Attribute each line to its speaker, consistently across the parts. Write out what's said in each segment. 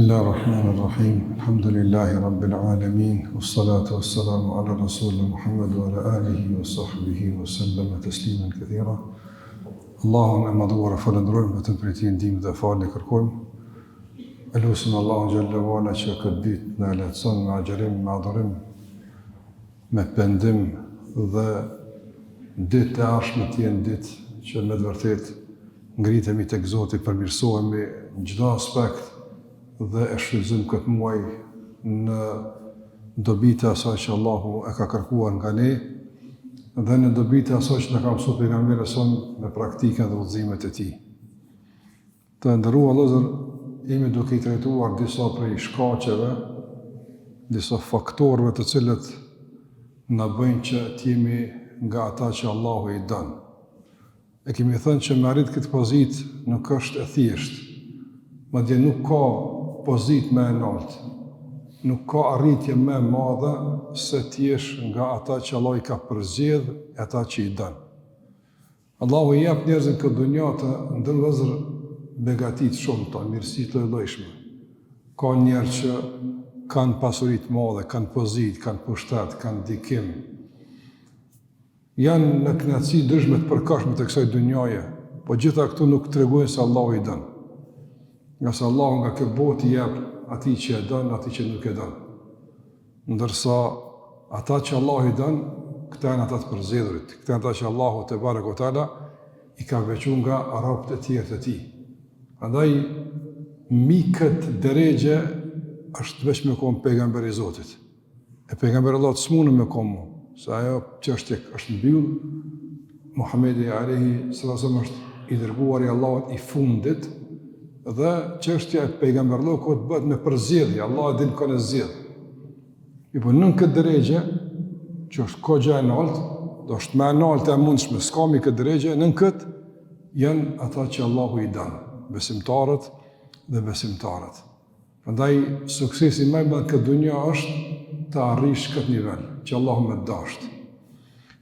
Speaker 1: Bismillahirrahmanirrahim. Alhamdulillahi rabbil alamin. Wassalatu wassalamu ala rasulina Muhammad wa ala alihi wa sahbihi wa sallama tasliman kathira. Allahun e madhuar falendrojmë, vetëm prej tij ndihmë dhe falje kërkojmë. Elusim Allahun xhalla wala që këtë ditë na lehtëson me agjerim, me adhurim, me pendim dhe ditë e ardhshme të jenë ditë që me të vërtetë ngritemi tek Zoti, përmirësohemi në çdo aspekt dhe e shfrytëzojmë këtë muaj në dobitë e asaj që Allahu e ka kërkuar nga ne dhe në dobitë e asaj që na ka mësuar pejgamberi son me praktikën dhe udhëzimet e tij. Të nderuar vëllezër, jemi duke i trajtuar disa prej shkaqeve, disa faktorëve të cilët na bëjnë që të jemi nga ata që Allahu i don. E kemi thënë që me arrit këtë pozitë nuk është e thjeshtë, madje nuk ka pozitë më e lartë, nuk ka arritje më e madhe se të jesh nga ata që Allah i ka përzgjedh e ata që i don. Allahu i jep njerëzën këtë dunjë të ndërvëzër begatitë shumëta, mirësi të llojshme. Ka njerëz që kanë pasuri të mëdha, kanë pozitë, kanë pushtet, kanë ndikim. Janë në kënaqësi dëshme të përkohshme të kësaj dunjaje, po gjitha këtu nuk tregojnë se Allahu i don. Nga se Allahu nga kjo botë i jep atij që e don, atij që nuk e don. Ndërsa ata që Allahu i don, këta janë ata të përzgjedhurit, këta janë ata që Allahu te barekuhu teala i ka veçuar nga robët e tjerë të tij. Andaj mbi këtë drejje është vetëm me kon pejgamberi i Zotit. E pejgamberi Allahut s'mundem me kon mu, se ajo çështje është mbyll. Muhamedi alayhi sallam është i dërguari i Allahut i fundit dhe çështja e pejgamberllokut bëhet me përzgjedhje, Allah e din kënë zgjedh. I po nën këtë drejje, që është kogja e lartë, do është më e lartë e mundshme, s'ka mi këtë drejje, nën këtë janë ata që Allahu i don, besimtarët dhe besimtarët. Prandaj suksesi më i madh këtë dunjë është të arrish këtë nivel, që Allahu më dashur.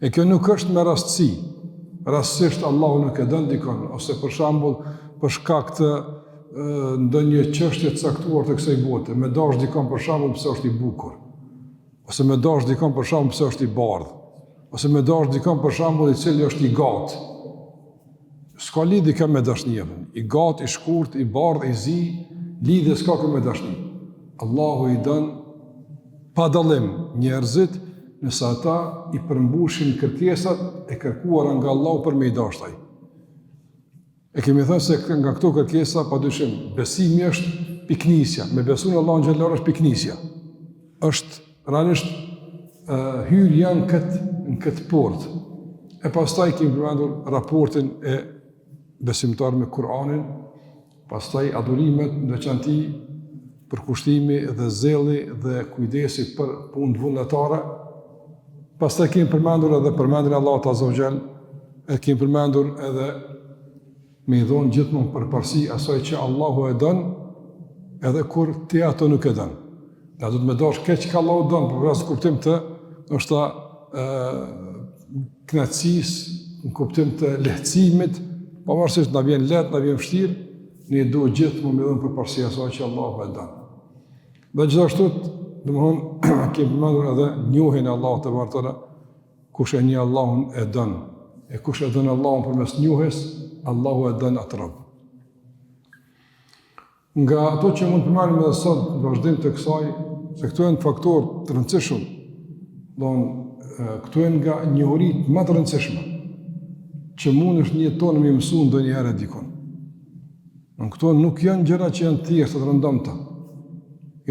Speaker 1: E kjo nuk është me rastësi. Rastësisht Allahu nuk e don dikon, ose për shembull për shkak të ndonjë çështje të caktuar të kësaj bote, me dash dikon për shembull pse është i bukur, ose me dash dikon për shembull pse është i bardhë, ose me dash dikon për shembull i cili është i gatë. S'ka lidhje kjo me dashnin. I gatë, i shkurt, i bardhë, i zi, lidhje s'ka kjo me dashnin. Allahu i don pa dallim njerëzit nëse ata i përmbushin kërkesat e kërkuara nga Allahu për me i dashur. E kemi thënë se nga këto kërkesa, padyshim, besimi është piknisja. Me besu në Allahun xhallahu është piknisja. Është realisht hyrja në këtë portë. E pastaj kemi përmendur raportin e besimtar me Kur'anin, pastaj adhurimet në veçanti, përkushtimi dhe zelli dhe kujdesi për punë vullnetare. Pastaj kemi përmendur edhe përmendjen e Allahut azza wa jall, e kemi përmendur edhe me i dhonë gjithmonë përparësi asaj që Allahu e don, edhe kur ti ato nuk e don. Da do të më dash keq që Allahu don, por në kuptim të ndoshta kënaqësisë, në kuptim të lehtësimit, pavarësisht na vjen lehtë, na vjen vështirë, ne duhet gjithmonë me dhënë përparësi asaj që Allahu e don. Dhe gjithashtu, domthonë kemi përmendur edhe njohjen e Allahut te bartëra, kush e njeh Allahun e don. E kush e don Allahun përmes njohjes, Allahu e don atë rob. Nga ato që mund të marrim edhe sot në vazhdim të kësaj, se këto janë faktorë të rëndësishëm, këto janë nga njohuritë më të rëndësishme që mundesh në jetën tonë me mësu ndonjëherë dikon. Këto nuk janë gjëra që janë thjeshtë të rëndomta.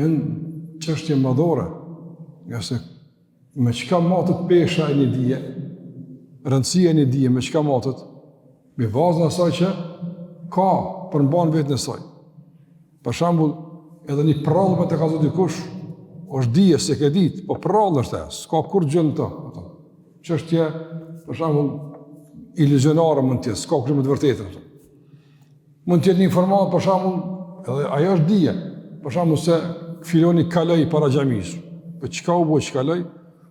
Speaker 1: Janë çështje madhore, nga se me çka matet pesha e një dije, rëndësia e një dije me çka matet, me bazën e asaj që ka përmban vetën e saj. Për shembull, edhe një prallë të ka zot dikush, është dije se ke ditë, po prallë është ajo, s'ka kur gjë në të. Çështje, për shembull, iluzionare mund të jetë, s'ka kur më të vërtetë. Mund të jetë një informatë, për shembull, edhe ajo është dije. Për shembull se filoni kaloi para xhamisë. Po çka u bë që kaloi?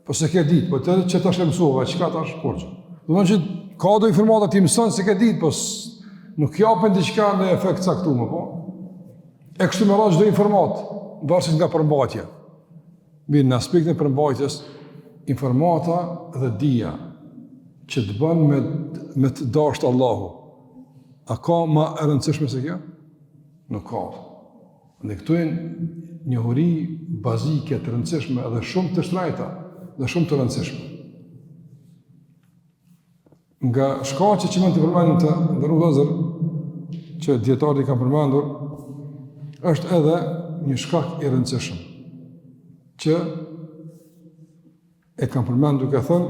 Speaker 1: Po se ke ditë, po të që tash e mësova, çka tash kurrë. Domethënë që ka do informata ti mëson se ke ditë, po nuk japën diçka në efekt caktuar, po. E kështu me radhë çdo informat, varësisht nga përmbajtja. Mirë, në aspektin e përmbajtjes, informata dhe dija që të bën me të dashur Allahu, a ka më e rëndësishme se kjo? Nuk ka. Dhe këtu janë njohuri bazike të rëndësishme edhe shumë të shtrejta dhe shumë të rëndësishme. Nga shkaqe që mund të përmendim të ndërru vëllezër, që dietarët i kanë përmendur, është edhe një shkak i rëndësishëm që e kanë përmendur duke thënë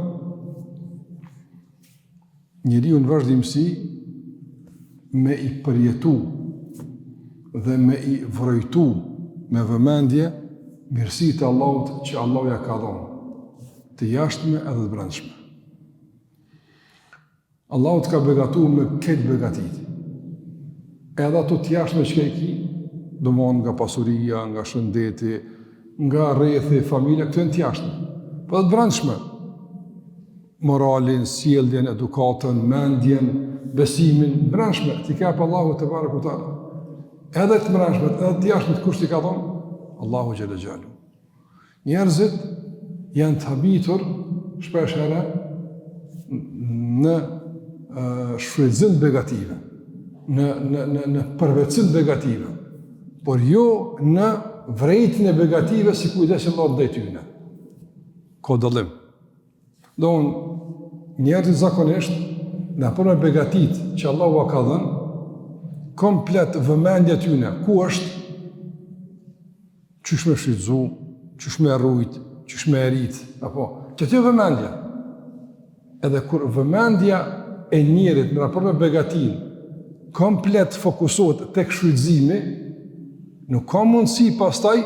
Speaker 1: njeriu në vazhdimsi me i përjetu dhe me i vrojtu me vëmendje mirësitë e Allahut që Allahu ja ka dhënë, të jashtme edhe të brendshme. Allahu të ka begatuar me këtë begatit. Edhe ato të jashtme që ka i ki, domthonjë nga pasuria, nga shëndeti, nga rrethi, familja, këto janë të jashtme. Po të brendshme, moralin, sjelljen, edukatën, mendjen, besimin, brendshme, t'i ka pa Allahu te bareku te ala. Edhe të brendshme, edhe të jashtme kush t'i ka dhënë? Allahu xhalla xhalu. Njerëzit janë të habitur shpesh herë në shfrytëzim negative, në përvetësim negative, por jo në vrejtjen e negative si kujdesi Allah ndaj tyre. Ka dallim. Njerëzit zakonisht në përme begatit që Allahu ka dhënë, komplet vëmendja tyre, ku është, qysh me shfrytëzu, qysh me rrujt, qysh me erit, apo, që të vëmendja. Edhe kur vëmendja e njerit në raport me begatin komplet fokusohet tek shfrytëzimi, nuk ka mundësi pastaj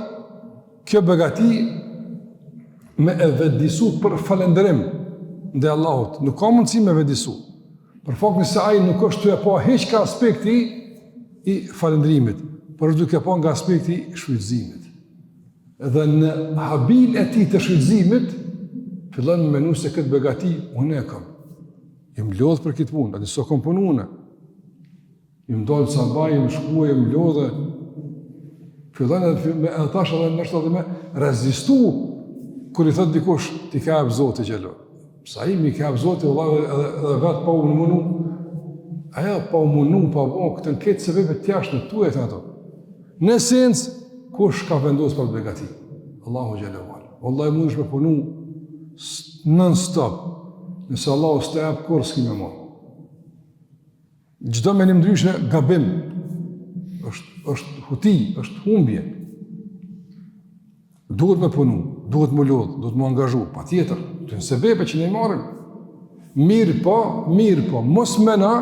Speaker 1: kjo begati me e vedisu për falendrim ndaj Allahut. Nuk ka mundësi me vedisu. Për faktin se ai nuk është të e pa hiç ka aspekti i falendrimit, por është duke pa nga aspekti i shfrytëzimit. Dhe në habil e tij të shfrytëzimit fillon me menu se këtë begati unë e kam. Jem lodh për këtë punë, atë s'o kam punuar. Jem dalë të sabaj, jem shkuaj, jem lodhe. Fillon edhe tash edhe nështë edhe me rezistu kur i thot dikush ti ka hap Zoti xhelo. Sa i mi ka hap Zoti vëllai edhe vet pa u munu. Ajo pa u munu, pa u këtë këtë sebeve të jashtme tuaj ato. Në esencë kush ka vendosur për begati? Allahu xhelo. Wallahi mundesh me punu non stop. Nëse Allahu s'të jap kurrë s'ki me marr. Çdo menim ndryshe gabim. Është huti, është humbje. Duhet me punu, duhet me lodh, duhet me angazhu, patjetër. Të në sebebe që ne i marrim. Mirë po, mos mena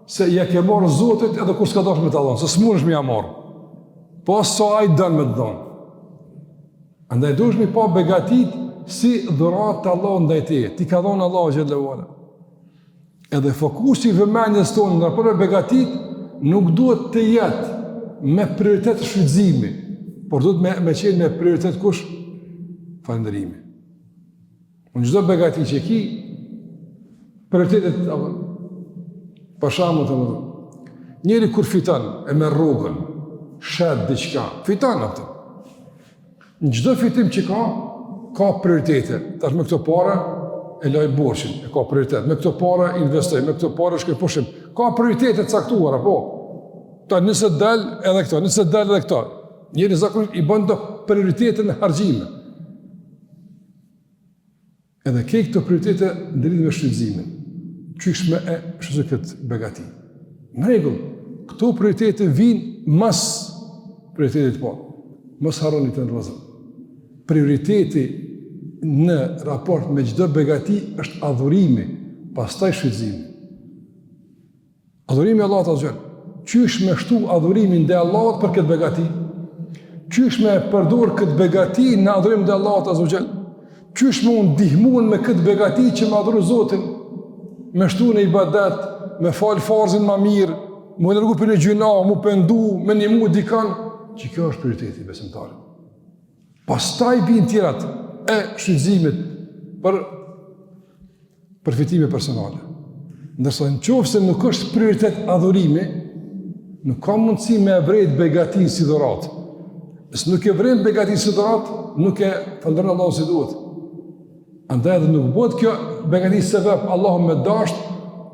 Speaker 1: se ja ke marrë Zotit edhe kur s'ka dashur me ta dhënë, se s'mundesh me ja marrë. Po sa ai don me të dhënë. Andaj duhesh me pa begatit si dhuratë të Allahut ndaj teje. Ti ka dhënë Allahu xhallahu ala. Edhe fokusi i vëmendjes tonë në raport me begatit nuk duhet të jetë me prioritet shfrytëzimi, por duhet me qenë me prioritet kush? Falënderimi. Në çdo begati që ki, prioritetet për shembull të njëri kur fiton e merr rrugën, shet diçka, fiton atë. Në çdo fitim që ka prioritete. Tash me këto para e laj borxhin, e ka prioritet. Me këto para investoj, me këto para shkoj pushim. Ka prioritete të caktuara, po. Ta nëse dal edhe këto, nëse dal edhe këto. Njëri zakonisht i bën do prioritete në harxhime. Edhe këto prioritete ndërlidhen me shfrytëzimin. Qysh me e shfrytëzoj këtë begati. Në rregull, këto prioritete vijnë mas prioritetit po. Mos harroni të ndërlozën. Prioriteti në raport me çdo begati është adhurimi, pastaj shfrytëzimi. Adhurimi Allahut azhjal. Qysh me shtu adhurimin ndaj Allahut për këtë begati? Qysh me përdor këtë begati në adhurim ndaj Allahut azhjal? Qysh me u ndihmuar me këtë begati që më adhuroj Zotin, me shtu në ibadet, me fal farzin më mirë, më largu për gjuna, më pendu, me ndihmu dikan, që kjo është prioriteti besimtarit. Pastaj vijnë tjerat e shfrytëzimit për përfitime personale. Ndërsa nëse nuk është prioritet adhurimi, nuk ka mundësi me vrejt begatin si dhurat. Nëse nuk e vrejt begatin si dhurat, nuk e falënderojnë Allahu si duhet. Andaj edhe nuk bëhet kjo begati sebeb Allahu me dasht,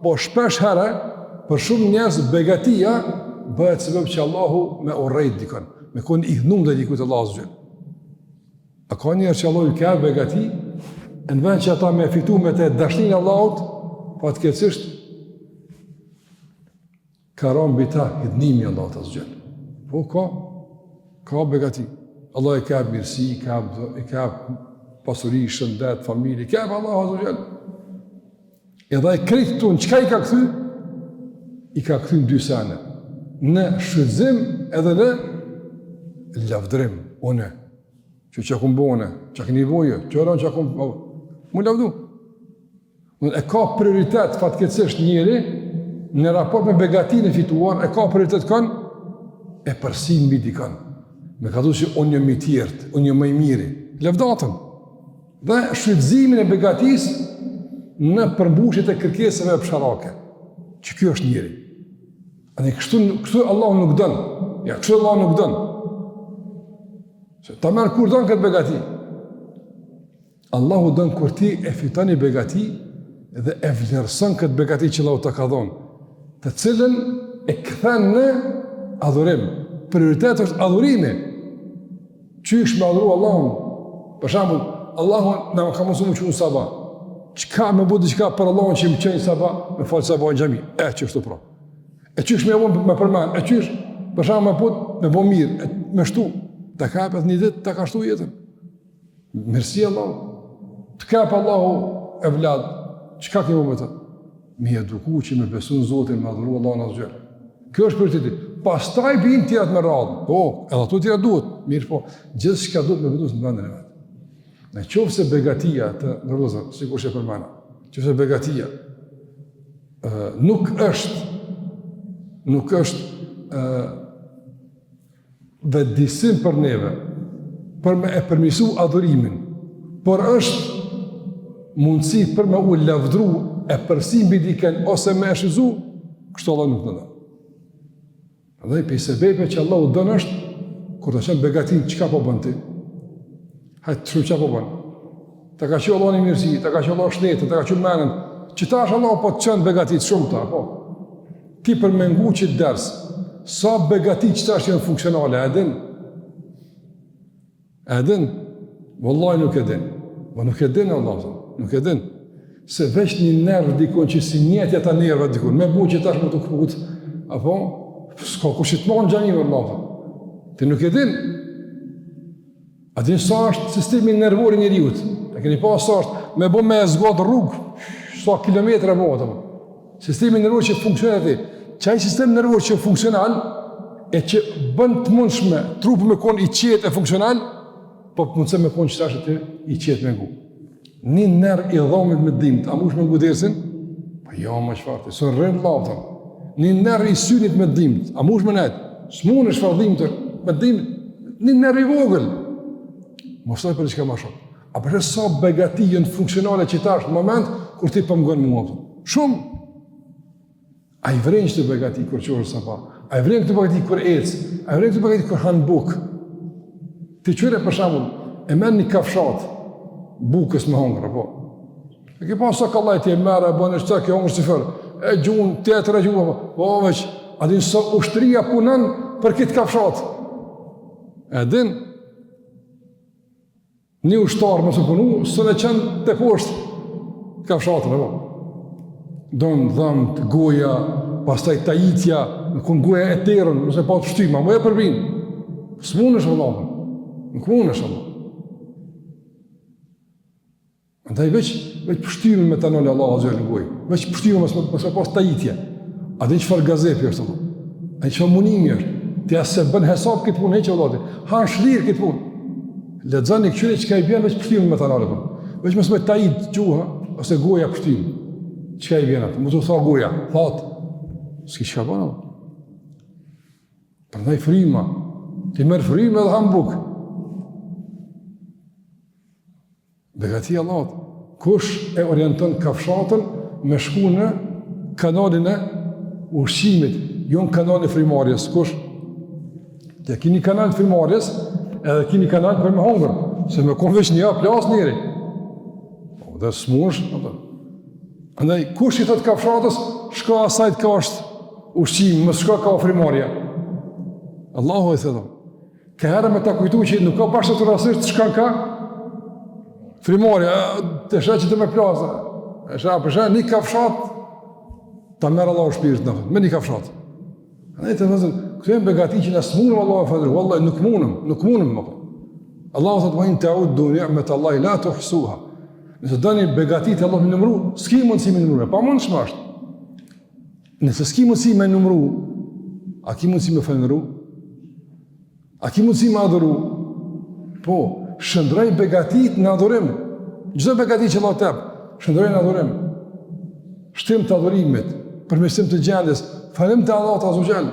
Speaker 1: po shpesh herë për shumë njerëz begatia bëhet sebeb që Allahu me urrejt dikon, me kon i hnum dhe dikujt Allahu azza. A ka njerëz që Allahu i ka begati, në vend që ata me fitu me të dashnin Allahut, fatkeqësisht ka rënë mbi ta hidhnimi Allahut azza. Po ka begati. Allah i ka mirësi, i ka pasuri, shëndet, familje, ka Allahu azza. Edhe ai krejt tonë, çka i ka kthy? I ka kthy në dy sene. Në shfrytëzim edhe në lavdrim. Une, që kum bone, që keni voje, që kum mu lavdu. E ka prioritet fatkeqësisht njëri në raport me begatinë e fituar, e ka prioritet kanë e përsin mbi dikon. Me ka thënë që unë jam i tjertë, unë jam më i miri. Lavdatën. Dhe shfrytëzimin e begatisë në përmbushjet e kërkesave psharake. Që kjo është njëri. Ani kështu Allahu nuk dën. Ja, kështu Allahu nuk dën. Se ta merr kur don këtë begati. Allahu dën kur ti e fiton një begati dhe e vlerëson këtë begati që Allahu ta ka dhënë, të cilën e kthen në adhurim. Prioriteti është adhurimi. Qysh me adhuru Allahun? Për shembull, Allahu na ka mësuar që unë sabah. Çka më bëu diçka për Allahun që më çojë sabah, më fal sabah në xhami. Çështu pra. E qysh me vonë me përmend, e qysh për shembull më put me bë mirë, me shtu, ta kapet një ditë ta ka shtu jetën. Merci Allah. Të kap Allahu e vlad. Çka ke më të? Mi eduku që me besu në Zotin, me adhuru Allahun azza. Kjo është prioriteti. Pastaj bin tjerat me radhë. Po, edhe ato tjerat duhet. Mirë po, gjithçka duhet me vendosur në vendin e vet. Në qoftë se begatia të ndërlozën, sikur që përmana, qoftë se begatia nuk është vetëdijsim për neve, për me e përmirësu adhurimin, por është mundësi për me u lavdru e përsi mbi dikën ose me e shizu, kështu Allah nuk në dënë. Dhe për i sebejpe që Allah u dënë është, kur të qenë begatin, qëka po bënë ti? Hajtë të shumë që po bënë. Të ka që Allah një mirësi, të ka që Allah shnetë, të ka që menën, që ta është Allah po të qenë begatit shumë ta, po. Ti për me ngu që të dersë, sa begatit që ta është jenë funksionale, edin? Wallahi nuk edin. Po nuk edin Allah, nuk edin. Se veç një nervë dikon që si njetja ta nervë dikon, me bu që ta është më të këput, apo, s'ka ku që të monë gjanive Allah. Ti nuk edin. A din sa është sistemi nervor i njeriut? E keni pa sa është me bo me zgodë rrugë, sa kilometra bëhet. Sistemi nervor që funksionet ti. Qaj sistem nervor që funksional, e që bën të mundshme trupu me konë i qetë e funksional, po mundse me konë që ta është i qetë me ngu. Një nerv i dhomit me dhimt, a mush me ngu dersin? Po jo, më shfarti, së rrën lavëtën. Një nerv i synit me dhimt, a mush me netë? S'mun është farë dhimtër, me dhimt, një nerv i vogël. Mostoj për diçka më shumë. A përse sa begati janë funksionale që tash në moment kur ti po më mua. Shumë. A i vren këtë begati kur qohër sapa? A i vren këtë begati kur ecë? A i vren këtë begati kur hanë bukë? Ti qyre për shembull, e merr një kafshat bukës me hongër, apo? E ke pas sa kallaj ti e merr e bën çka ke hongër si fër. E gjun teatër e gjun, po veç, a din sa ushtria punon për këtë kafshat? E din? Një ushtarë më së punu, së në qenë të poshtë kafshatën, e po. Donë, dhëmt, goja, pastaj tajitja, në kun goja e terën, nëse pa të shtyma, më e përbinë. Së mund është Allahën, nuk mund është Allah. Andaj veç pështyme me të nëllë Allah a zërë në gojë, veç pështyme mëse pas tajitja. A dhe në qëfar gazepi është Allah, a në qëfar munimi është, të jasë se bën hesab këtë punë, heqë Allah, hanë shlirë këtë punë. Lexoni këtyre që ka i bjen veç pështimin me të nalë. Veç mësë me tajit gjuha, ose goja pështimin. Që ka i bjen atë? Më të tha goja, thatë. S'ki që ka bëna. Përndaj frima. Ti merë frima edhe hanë bukë. Begati Allahot. Kush e orienton kafshatën me shku në kanalin e ushqimit. jo në kanalin e frimarjes, kush? Te kini kanal të frimarjes, edhe kini kanal për me hongër, se me konë veç një plas njeri. Dhe s'mush, andaj, kush i thot kafshatës, shka asajt ka është ushqim, më shka ka frimarja. Allahu e thëtë. Ka herë me ta kujtu që nuk ka bashkë të rasisht, shka ka? Frimarja, të shë që të me plasa. E shë, përshë, një kafshat, ta merë Allahu shpirët në fëtë, me një kafshat. Andaj të thëzën, këtë e më begati që nësë munëm Allahu e fëtërë, vallaj, nuk munëm, më. Allahu thëtë, vajnë të audë du ni'met Allah, la të uhsuha. Nëse dëni begatit e Allah me nëmru, s'ki mundësi me nëmru, pa mundë shmasht. Nëse s'ki mundësi me nëmru, a ki mundësi me fënëru? A ki mundësi me adhuru? Po, shëndrej begatit në adhurim. Gjithë begatit që Allah tepë, shëndrej në adhurim. Shtim të adhurimit, përmesim të gjendjes, falim të Allah të azugjel.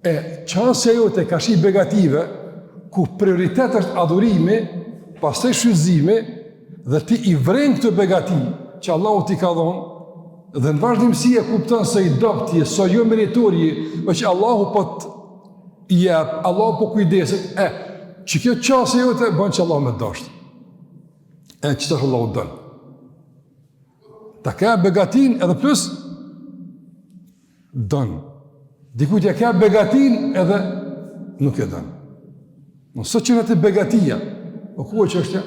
Speaker 1: E qasja jote ka shi begative, ku prioritet është adhurimi, pas të shfrytëzimi, dhe ti i vren këtë begati që Allahu t'i ka dhonë, dhe në vazhdimësi e kupton se i doptje, so jo meritorji, që Allahu po të jep, Allahu po kujdesit, që kjo qasë jote bën që Allahu me dashtë. Që të Allahu dënë. Ta ka begatin edhe plus dënë. Dikujt ja ka begatin edhe nuk e dënë. Nësë që në të begatia, o ku e qështja?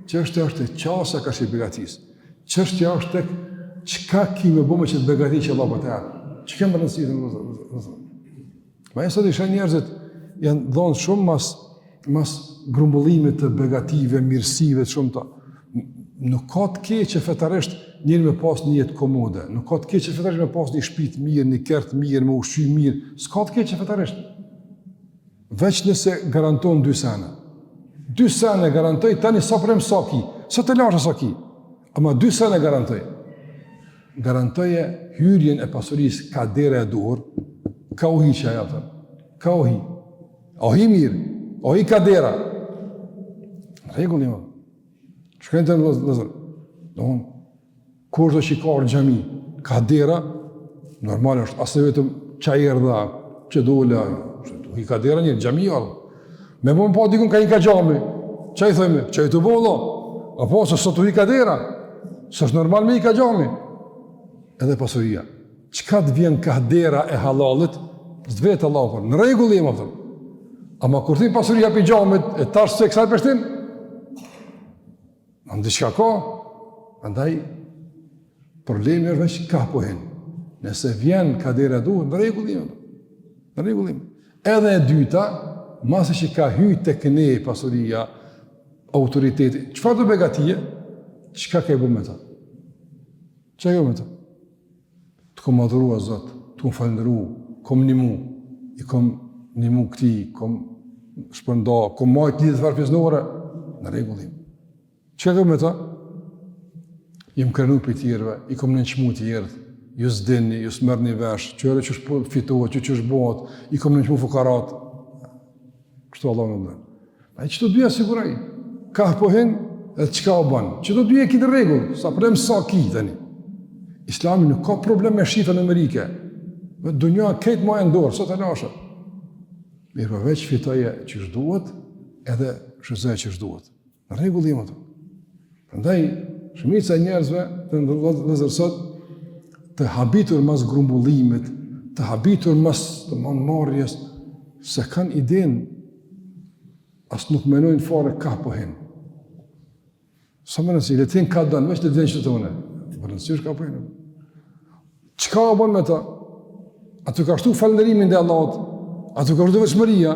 Speaker 1: Qështja është e qasa ka shi begatis. Qështja është tek qka ki me bëme që të begati që Allah për të jarë. Që kemë rëndësirë në zërë. Ma e sot isha njerëzit janë dhonë shumë mas grumbullimit të begative, mirësive, shumë ta. Nuk ka të keqe fetarisht njëri me pas një jetë komode. Nuk ka të keqe fetarisht me pas një shpit mirë, një kert mirë, me ushqy mirë. S'ka të keqe fetarisht. Veç nëse garanton 2 sene. 2 sene garantoj, tani sa përrem sa ki. Sa të lashe sa ki. Ama 2 sene garantoj. Garantoje hyrjen e pasurisë ka dere e duhur, ka uhi që aja tërë. Ka uhi. Ohi mirë. Ohi ka dera. Regulli më. Shkajnë të në lëzër. Kur do që ka orë në gjami, ka dera, normal është, asë vetëm qajer dha, që dole, uhi ka dera njërë, gjami jarë. Me më pa dikun ka i ka gjami. Që i thëjme? Që i të bollo? Apo, se sot uhi ka dera. Se është normal me i ka gjami. Edhe pasuria. Qka të vjen ka dera e halalit, së vetë Allah, në regulli e më thëmë. Ama kur ti pasuria për gjamit, e tash se kësaj përshtim? Në diçka ka, andaj, problemi është veç ka pohin. Nëse vjen ka dera duhet, në regullim. Në regullim. Edhe e dyta, masë që ka hyjt të këne pasuria, autoriteti, qëfar të begatije, qëka ka i bu me ta? Që ka i bu me ta? Të kom adhuru a Zotë, të kom falëndëru, kom një mu, i kom një mu këti, kom shpërnda, kom majtë lidhë të farpjesnore, në regullim. Që ka i bu me ta? Jem kërnu për tjerve, i kom në nqmu tjerët, ju s'dini, ju s'mërë një vesh, qëre që është fitohet, që është bëhat, i kom në nqmu fukarat. Kështu Allah në dhe. A i që të dyja siguraj, ka pohin edhe qka o banë. Që të dyja kitë regullë, sa përrem sa ki tani. Islami nuk ka problem me shifën e Amerike. Dunja këtë ma e ndorë, sot e lashe. Mirë për veç fitoje që është duhet, edhe shëzaj që është duhet. Në regullim ato. Përndaj, shumica njerëzve të nëzërsot, të habitur mas grumbullimit, të habitur mas të manmarjes, se kanë idenë, asë nuk menojnë fare ka pohin. Sa më nësi, letin ka dënë, veç letin që të une. Më nësirë ka pohin. Qëka o bon me ta? A të ka shtu falënderimin dhe Allahot, a të ka shtu veçmëria,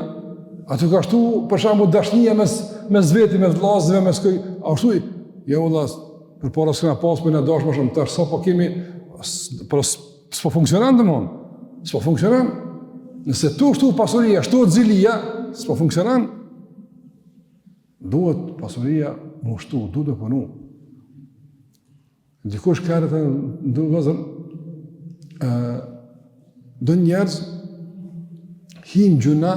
Speaker 1: a të ka shtu për shambu dashnia mes veti, mes vlasëve, mes këj, a shtu i, jo vlas, për para s'këna pas për në dash më shumë, tërë sa po kemi, s'po funksionan dhe mon, s'po funksionan, nëse tu shtu pasuria, shtu zilia, s'po funksionan, duhet pasuria më shtu, duhet dhe pënu. Dikush kërët e në vëzër, do njerëz hin gjuna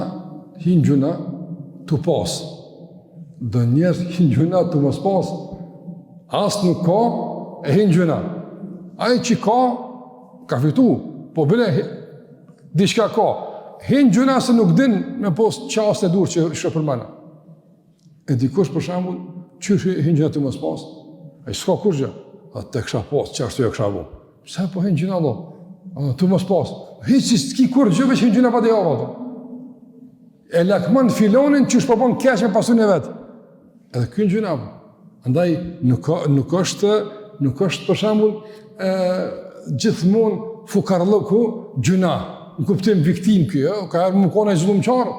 Speaker 1: të pas. Do njerëz hin gjuna të mos pas. Asë nuk ka, e hin gjuna. Ai që ka fitu. Po bile diçka ka. Hinë gjuna se nuk din me pos qasë e dur që shë përmena. E dikush për shambull, që hinë gjuna të mos pas? E s'ka kur gjë? A të kësha pas, që ashtu e kësha bu. Pse po hinë gjuna do? A të mos pas. Hinë që s'ki kur gjë, veç hinë gjuna pa dhe java do. E lakman filonin që shpopon kesh me pasun e vetë. Edhe kënë gjuna bu. Andaj nuk është për shambull gjithmonë fukarlëku gjuna. Në kuptim viktim kjo, ka erë më kone e zlumqarë.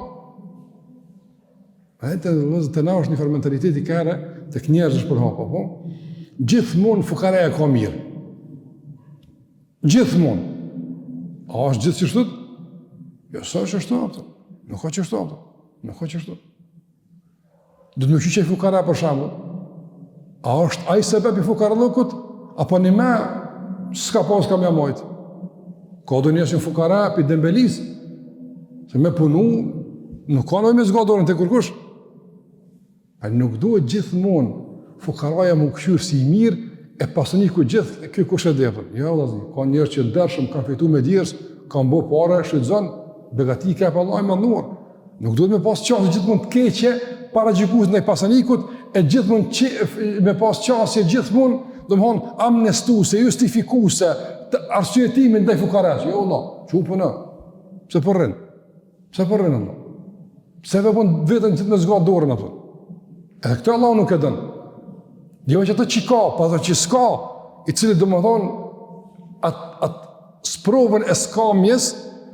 Speaker 1: E të na është një farë mentaliteti kare të kënjerës është për hapa, po? Gjithmonë fukareja ka mirë. Gjithmonë. A është gjithë qështët? Jo, sa është qështu apëtë? Nuk ka qështu apëtë. Nuk ka qështu. Dhe të më qyqe i fukareja për shamë. A është ajë sebeb i fukarlëkut? Apo një me s'ka pas ka mja majtë? Ka do njësë një fukara për dembelis, se me punu, nuk ka nëjme zgadorën të kërkush. A nuk duhet gjithmonë fukaraja më këshyrë si i mirë, e pasëni ku gjithë kjo kush e depër. Ja, lazni, ka njërë që ndërshëm, kanë fejtu me djerës, kanë bo pare, shrydzon, begati ka e pa Allah i madnuar. Nuk duhet me pas qasë gjithmonë të keqe, para gjikus në i pasënikut, e gjithmonë me pas qasë gjithmonë, do më honë amnestuse, justifikuse, arsyetimin ndaj fukares. Jo, Allah, që u përnë? Pse përrin? Pse përrin, Allah? Pse vepon vetën që të me zgatë dorën, apë? Edhe këtë Allah nuk e dënë. Jo që të që ka, pa dhe që s'ka, i cili do më thonë, atë sprovën e skamjes,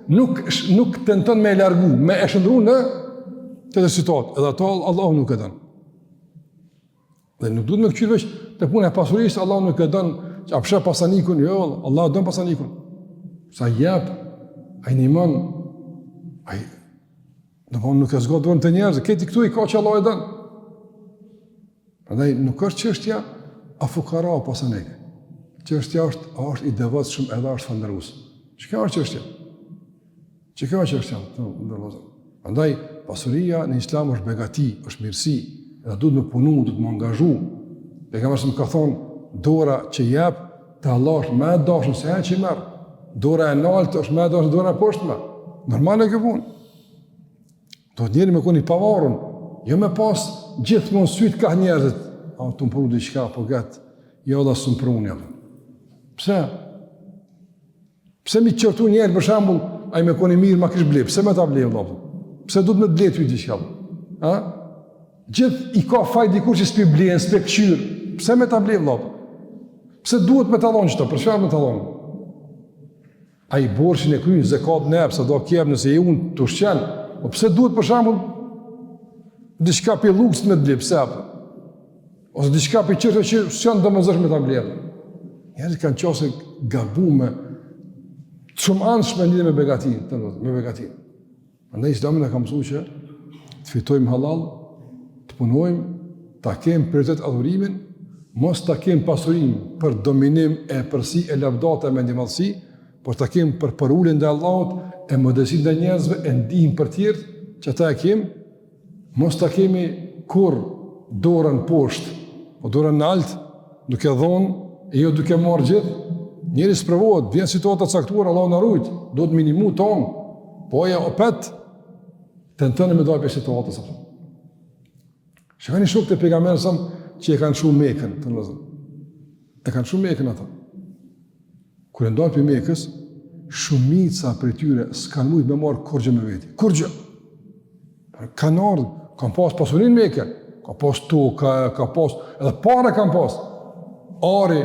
Speaker 1: nuk të nëtën me e largu, me e shëndru në të dhe situatë. Edhe ato Allah nuk e dënë. Dhe nuk duhet me këqyrë veç të punë e pasurisë, Allah nuk e dënë, që apësha pasanikun, jo, Allah dënë pasanikun. Sa jep, a i një mënë, a i, nuk e zgodë dërën të njerëzë, këti këtu i ka që Allah e dënë. Andaj, nuk është çështja a fukara o pasanike. Çështja është i devotshëm edhe është falëndërues. Çka është çështja? Çka është çështja? Andaj, pasuria në Islam është begati, është mirësi, edhe duhet me punu, duhet me angazhu. Pejgamberi më ka thonë, dora që jep te Allah është më e dashur se ajo që merr. Dora e lartë është më e dashur se dora e poshtme. Normale kjo punë. Do të njëri me koni pavarun, jo me pas gjithmonë syt ka njerëzit. A të më pru diqka, po gëtë, jo dhe së më pru një. Pse? Pse mi qërtu njerë, për shambull, a i me koni mirë, ma kish blej, pse me ta blej, dhe? Pse du të me të blej të ju diqka? Gjithë i ka fajt dikur që s'pi blejnë, s'pi këqyrë, pse me ta blej, dhe? Pse duhet me ta dhonë qëta, për shfarë me ta dhonë? A i borshin e krynë, zekat në pse do kjebë nëse i unë të shqenë, o pse duhet për shambull, diqka për lukës me të blej, pse apë? Ose diçka për qërë që s'janë do më zërsh me ta mbledhë. Njerëzit kanë qase gabume, shumë anshme lidhe me begatin, Andaj Islami na ka mësuar që të fitojmë halal, të punojmë, ta kemë prioritet adhurimin, mos ta kemë pasurinë për dominim e përsi e lavdata me ndihmësi, por ta kemë për uljen ndaj Allahut, e modësinë ndaj njerëzve, e ndihmë për tjerë që ata e kemë, mos ta kemi kur dorën poshtë, o dorën në altë, duke dhonë, e jo duke marrë gjithë. Njeri sprovohet, vjen situata caktuar, Allah na rujt, do të minimu tonë, po ja opet, tentoni me dojë për situatës. Shikoni shokët e pejgamberit sa që e kanë shumë Mekën, të nëzëm. E kanë shumë Mekën ata. Kur e ndojnë për Mekës, shumica për tyre s'kanë mujtë me marrë kurgjë me veti. Kurgjë. Kanë ardhë, kanë pas pasurin Mekë, ka pas tokë, ka pas, edhe pare kanë pas. Ari,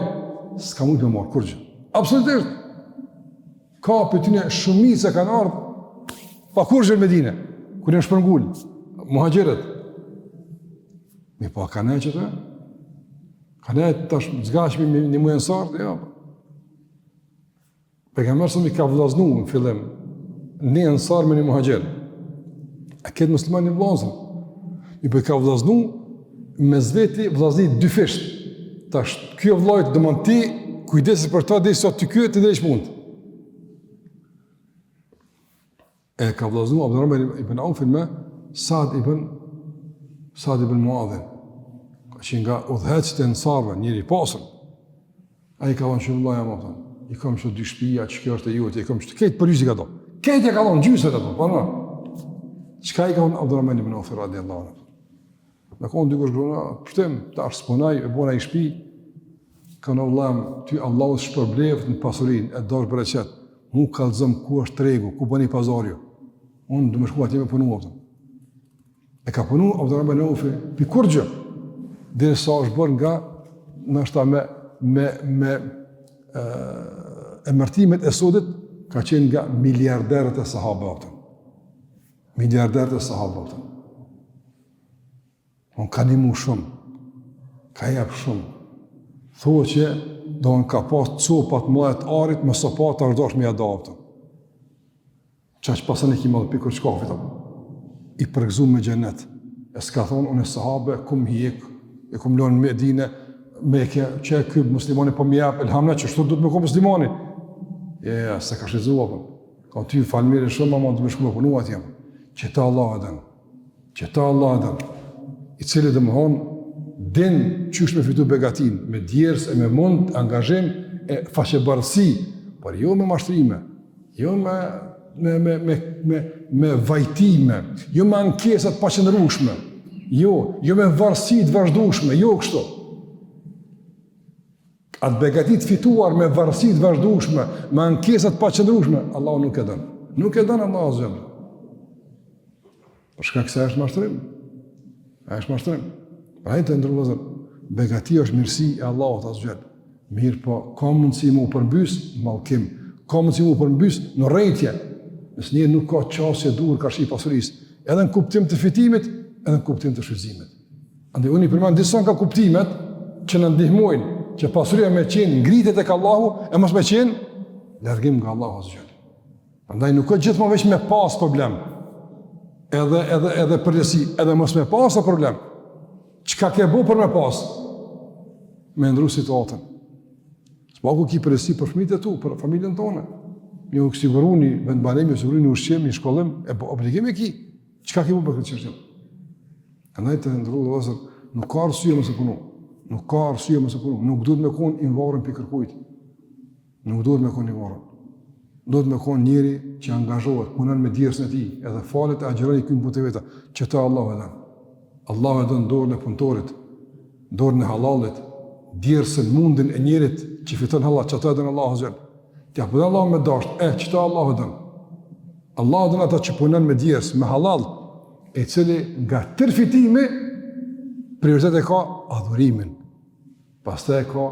Speaker 1: s'ka mujtë me marrë kurgjë. Absolutisht. Ka për tyre shumica kanë ardhë, pa kurgjë në Medine, kur janë shpërngullë, muhajgjerët. Mi pa kanë e që të? Kanë e tash zgashmi një mujë nësartë, ja. Pejgamberi i ka vllaznu në fillim, një nësar me një muhajgjerë. A këtë musliman një vllazën. I për ka vllaznu, me zveti vllazni dy fisht. Tash, kjo vllajt dëmon ti, kujdesi për ta, dhe sot të kjo, të dhe ish mund. E ka vllaznu Abdurrahman ibn Aufin me Saad ibn Muadhin, që nga udhëhecët e nësarve, njëri pasën. A i ka vanë shumë vllaja më thënë, i kam që dy shtëpia, që kjo është e jote, i kam që të ketë për ju si ka do. Ketja ka thonë gjysët ato, po në. Qka i ka thonë Abdurrahman ibn Awf radiallahu anhu? Me konë dikush gruna, pështim, ta është sponaj, e bona i shpi, ka në vëllam, ty Allahu shpërblevët në pasurin, e dorë për e qëtë, mu kalëzëm ku është tregu, ku bëni pazarju. Unë du me shku atje me punu, apëtëm. E ka punu Abdurrahman ibn Awf, pi kur gjë, dhe sa është bërë nga, nështë ta me emërtimet e sodit, ka qenë nga miliarderët e sahabë, apëtëm. Miliarderët e sahabë, apëtëm. Unë ka një mu shumë, ka jepë shumë. Thuë që do në ka pas copat mëllet arit, më sopat të rëdosh me jada, apëtëm. Qa që pasën e ki madhë pikur qkafit, i përgzu me gjennet. E s'ka thonë, unë e sahabe, kum hjek, e kum lonë me dine, me që e kyb muslimani po mjep, elhamna që shtu du të me ko muslimani. Se ka shizua, ka ty falmire shumë, ama du me shku me punu atje. Qëta Allah edhen, qëta Allah edhen, i cili dhe më honë, din qysh me fitu begatin, me djerës e me mund, angazhim e faqebarësi, por jo me mashtrime, jo me vajtime, jo me ankesat paqëndrueshme, jo me varësit vazhdueshme, jo kështu. Atë begatit fituar me varësit vazhdueshme, me ankesat paqëndrueshme, Allah nuk e dënë. Nuk e dënë Allah azhjel. Përshka kësa është mashtrim. A është mashtrim. Pra e të ndërlozër, begatia është mirësi e Allahut azhjel. Mirë po, ka mundësi mu përmbys në mallkim, ka mundësi mu përmbys në rrejtje, nësë një nuk ka qasje dur ka shi pasurisë, edhe në kuptim të fitimit, edhe në kuptim të shfrytëzimit. Andaj unë i përmend disa nga kuptimet që në ndihmojnë që pasuria me qenë ngritet tek Allahu e mos me qenë largim nga Allahu azhjel. Andaj nuk ka gjithmonë veç me pas problem, edhe përgjësi, edhe mos me pas o problem. Qka ke bu për me pas? Me ndru situatën. S'paku ki përgjësi për fëmijët e tu, për familjen tonë. Një u siguru një vendbanim, një siguru një ushqim, një shkollim, e obligim e ki. Qka ke bu për këtë qështjel? Andaj të ndru dhe vëzër, nuk ka arsye më se punu. Nuk ka arsye më se punu. Nuk duhet me konë invarën për kërkujt. Nuk duhet me konë invarën. Duhet me konë njeri që angazhohet, punon me djersën e ti, edhe falet e agjeron i këmë punë të veta, që ta Allah edhe. Allah edhe në dorën e punëtorit, dorën e halalit, djersën mundin e njerit që fiton halal, që ta edhe në Allah azhjel. Tja punon Allah me dasht, që ta Allah edhe. Allah edhe në ata që punon me djersë, me halal, e cili nga tërfitimi, prioritet e ka adhurimin, pastaj e ka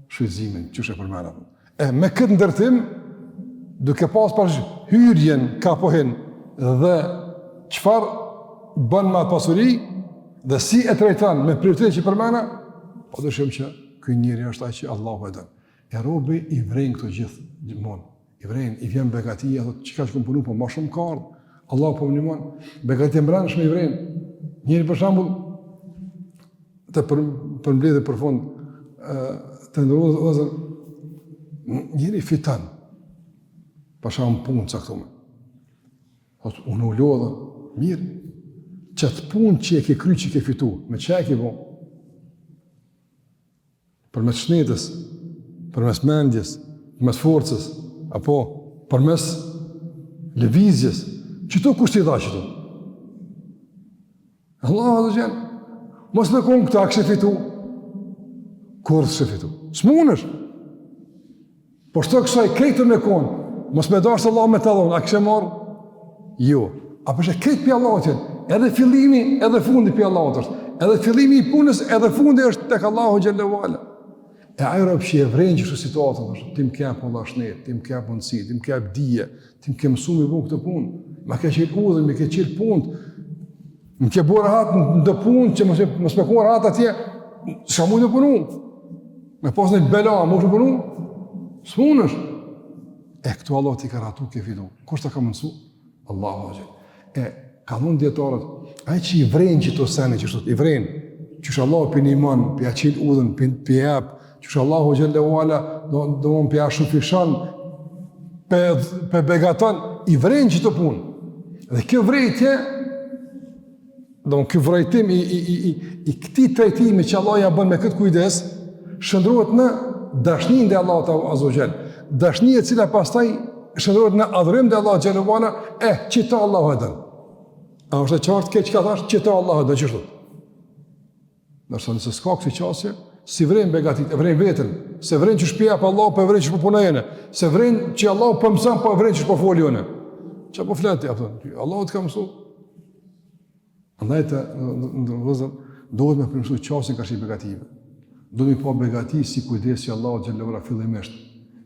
Speaker 1: shfrytëzimin, që shë përmena. Me këtë ndërtim, duke pas pash hyrjen ka pohin dhe qëfar bën me atë pasuri dhe si e trajton me prioritet që përmena, po dëshim që këj njëri është ai që Allahu e dën. E robi i vrejnë këto gjithë gjithmonë. I vrejnë, i vjen begatia, thotë çka që këmë punu, po ma shumë ka ardhë. Allahu po më ndihmon. Begatia mbrëmshme i vrejnë. Njëri për shembull, të përmbledhë për fund, të ndërruzë, njëri fitan, pasha më punë caktume. Thotë, unë u lodha, mirë, qëtë punë që e ke kry që ke fitu, me që e ke bo? Për mes shnetës, për mes mendjes, për mes forcës, apo për mes lëvizjes, që tu kushti dha që tu? Allah dhe gjenë, mos me konë këta kështë fitu, kur kështë fitu? S'munësh. Po shto kësaj krejtër me konë, mos me dashtë Allah me të dhonë, a kështë marë? Jo. A përshë krejtë për Allah të jenë, edhe fillimi, edhe fundi për Allah të është, edhe fillimi i punës, edhe fundi është tek Allahu Gjallahu Ala. E ajra që e vrejnë që shë situatën, është, tim kepë Allah shnetë, tim kepë mundësi, tim kepë dhije, tim ke mësu me bu këtë punë, ma ke qilë udhën, me ke qilë punë, më ke bu rahat në dë punë, që mos me ku rahat atje, s'ka mujtë në punu, me pas në bela, më është në punu, s'punë është. E këtu Allah t'i ka ratu, ke fitu, kush t'a ka mënsu? Allahu Gjallahu. Ka mund djetarët, ai që i vrejnë që të sene, që shtot, i vrejnë, që Allah për një manë, për ja qilë udhën, për jepë, që Allahu Gjallahu Ala, do më për ja shufishan, për begaton, i vrejnë që të punë. Dhe kjo vrejtje, do më kjo vrejtim i këti trajtimi që Allah ja bën me këtë kujdes, shëndruhet në dashnin dhe Allah Azza wa Jall. Dashnia e cila pastaj shëndrohet në adhurim dhe Allah xhallahu qita Allahu e dën. A është e qartë ke çka thash, qita Allahu e dën çështot. Nërsa nëse s'ka kësi qasje, si vren begatit, e vren vetën, se vren që shpia për Allah, për vren që për punajene, se vren që Allah për mësan, për vren që për folione. Që po fletë, ja pëtën, Allah të ka mësu. Andaj të vëzër, dohet me përmësu qasin ka shi begative. Do mi pa begati si kujdesi Allah xhallahu fillimisht,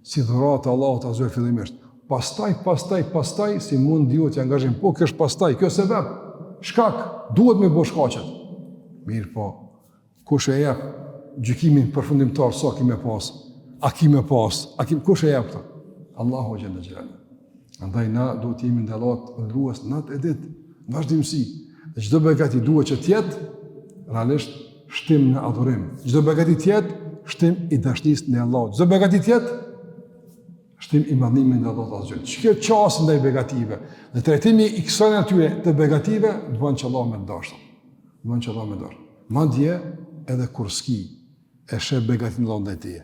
Speaker 1: si dhuratë Allah të azur fillimisht. Pastaj, si mund dio të angazhim, po kjo është pastaj, kjo se vep, shkak, duhet me bo shkaqet. Mirë po, kush e jep gjykimin përfundimtar sa kime pas, a kime pas, kush e jep ta? Allahu xhallahu xhallahu. Andaj na duhet të jemi ndallat ndrues natë e ditë, në vazhdimsi. Dhe çdo begati duhet që të jetë realisht shtim në adhurim. Çdo begati të jetë shtim i dashurisë në Allah. Çdo begati të jetë shtim i madhimit ndaj Allahut azh. Çka qas ndaj begative. Dhe trajtimi i kësaj natyre të begative do bën që Allah më dashur. Do bën që Allah më dashur. Madje edhe kur s'ki e sheh begatin Allah ndaj teje.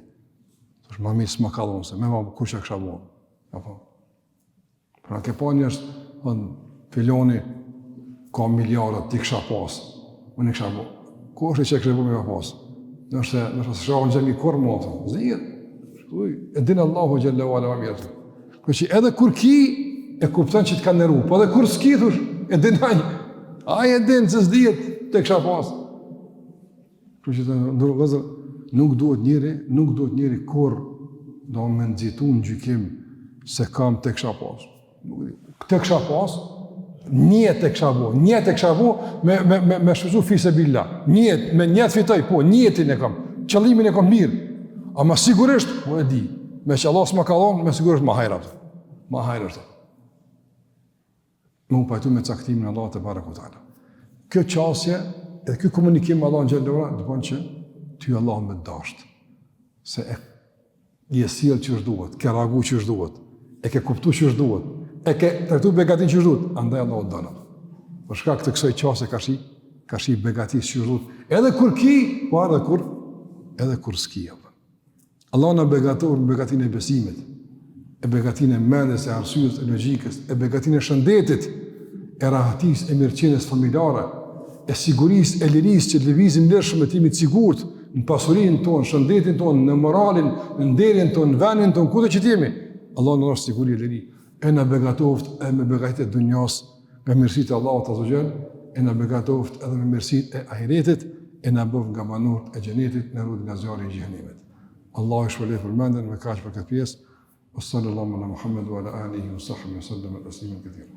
Speaker 1: Thosh më mirë s'ma kallon se më kur çka kisha bën. Apo. Pra ke pa njështë, filoni ka miljarët, ti kësha pas, unë i kësha po. Ko është që kësha po me ka pas? Nështë së shahën gjemi kur më atëm, zhjet, e dinë Allahu xhallahu ala më mjetër. Kërë që edhe kur ki, e kuptan që të kanë nëru, po edhe kur s'ki, thush, e dinë aj e dinë që s'dijet, te kësha pas. Kërë që të ndurë vëzër, nuk duhet njëri kur do me nëzitu në gjykim se kam te kësha pas. Këtë kësha pas, njetë e kësha bo, me shfëzu fise billa. Njetë, me njetë fitoj, po, njetin e kam, qëllimin e kam mirë. Ama sigurisht, po e di, me që Allah s'ma kalon, me sigurisht ma hajra. Ma hajra. Më pajtu me caktimin Allah të barë kutala. Kjo qasje, edhe kjo komunikim Allah në gjellora, të bënë që ty Allah me dashtë. Se e jesil që është duhet, ke ragu që është duhet, e ke kuptu që është duhet, e ke tërtu begatin që është duhet, andaj Allah o dëna. Për shkak të kësoj qase ka shi begatis që është duhet. Edhe kur ki, po edhe kur s'ki. Allah në begator në begatin e besimit, e begatin e mendes, e arsyes, e logjikës, e begatin e shëndetit, e rahatis, e mirëqenjes familjare, e siguris, e liris që të lëvizim lërshëm e timit sigurt, në pasurin tonë, shëndetin tonë, në moralin, në nderin tonë, në venin tonë, kudo që t'jemi. Allah në është siguri e liri. E në begatoft e me begatit e dunjas, nga mirësit e Allahut azza wa jall, e në begatoft edhe me mirësit e ahiretit, e në bëv nga manurt e gjenetit, në rrud nga zjarri i gjehenimet. Allah i shpëlej përmenden me kaq për këtë pjesë. Sallallahu ala Muhammed wa ala alihi wa sahbihi wa sallam tasliman katira.